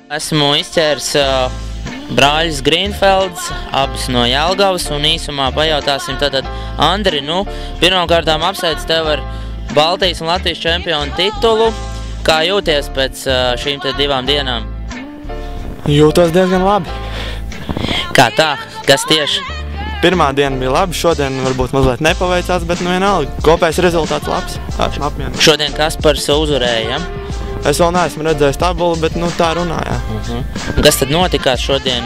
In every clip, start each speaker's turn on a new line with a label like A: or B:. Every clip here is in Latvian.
A: Esmu izķēris brāļus Grīnfelds, abus no Jelgavas, un īsumā pajautāsim tātad, Andri, pirmkārtām apsveicu tev ar Baltijas un Latvijas čempionu titulu. Kā jūties pēc šīm te 2 dienām?
B: Jūtos diezgan labi.
A: Kā tā? Kas tieši?
B: Pirmā diena bija labi, šodien varbūt mazliet nepaveicās, bet vienalga, kopējais rezultāts labs. Esmu apmierināts.
A: Šodien Kaspars uzvarēja, ja?
B: Es vēl neesmu redzējis tabulu, bet tā runā, jā.
A: Kas tad notikās šodien?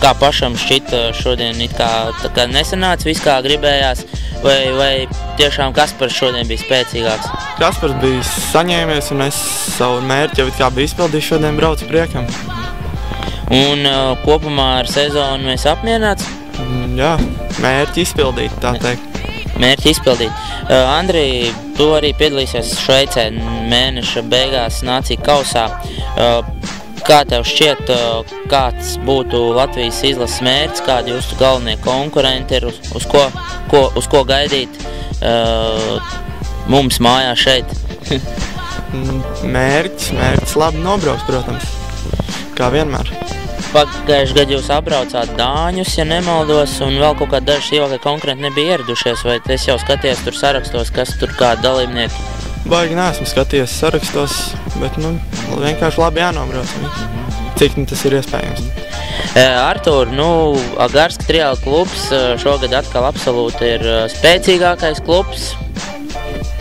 A: Kā pašam šķita šodien it kā nesanāca viss kā gribējās? Vai tiešām Kaspars šodien bija spēcīgāks?
B: Kaspars bija saņēmies un es savu mērķi jau it kā bija izpildījis, šodien braucu priekam.
A: Un kopumā ar sezonu mēs apmierināts?
B: Jā, mērķi izpildīt, tā teikt.
A: Mērķi izpildīt. Andri, tu arī piedalīsies Šveicē mēneša beigās Nāciju kausā. Kā tev šķiet, kāds būtu Latvijas izlases mērķis, kādi jūsu galvenie konkurenti ir, uz ko gaidīt mums mājās šeit?
B: Mērķis labi nobrauks, protams, kā vienmēr.
A: Pagājuši gadu jūs apbraucāt Dāņus, ja nemaldos, un vēl kaut kādi daži ilgai konkurenti nebija ieradušies, vai es jau skaties tur sarakstos, kas tur kādi dalībnieki?
B: Baigi neesmu skaties sarakstos, bet vienkārši labi jānobrauc, cik tas ir iespējams.
A: Artur, Agarska triāla klubs šogad atkal absolūti ir spēcīgākais klubs.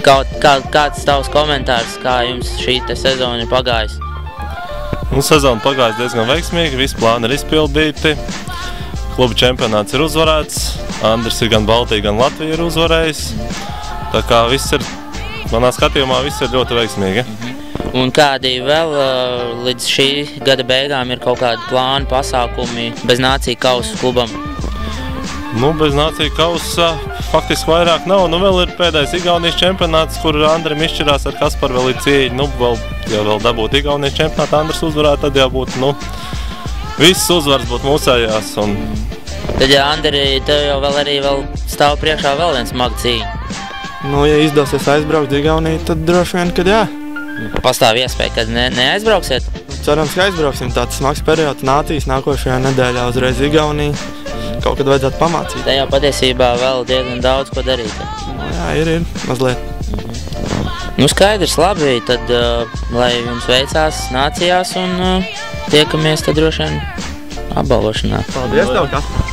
A: Kāds tavs komentārs, kā jums šī sezona ir pagājusi?
C: Sezona pagājusi diezgan veiksmīgi, visi plāni ir izpildīti, kluba čempionāts ir uzvarēts, Andris ir gan Baltija, gan Latvija ir uzvarējis, tā kā manā skatījumā viss ir ļoti veiksmīgi.
A: Un kādi vēl līdz šī gada beigām ir kaut kādi plāni, pasākumi bez Nāciju kausa klubam?
C: Bez Nāciju kausa faktiski vairāk nav. Vēl ir pēdējais Igaunijas čempionāts, kur Andrim izšķirās ar Kasparu vēl ir cīņa. Ja vēl dabūtu Igaunijas čempionātu, Andris uzvarētu, tad jau būtu, visas uzvaras būtu mūsējās.
A: Tad, ja Andri, tev jau vēl stāv priekšā vēl viens smaga cīņa?
B: Ja izdosies aizbraukt Igauniju, tad droši vien, kad jā.
A: Pastāv iespēja, kad neaizbrauksiet?
B: Cerams, ka aizbrauksim. Tāds smags periods Nācijas nākošajā nedēļā uzreiz Igauniju. Kaut kad vajadzētu pamācīt.
A: Tā jau patiesībā vēl diezgan daudz ko darīt.
B: Jā, ir mazliet.
A: Skaidrs, labi, tad lai jums veicās Nācijās un tiekamies tad droši vien apbalvošanā.
B: Paldies tev, Kaspar!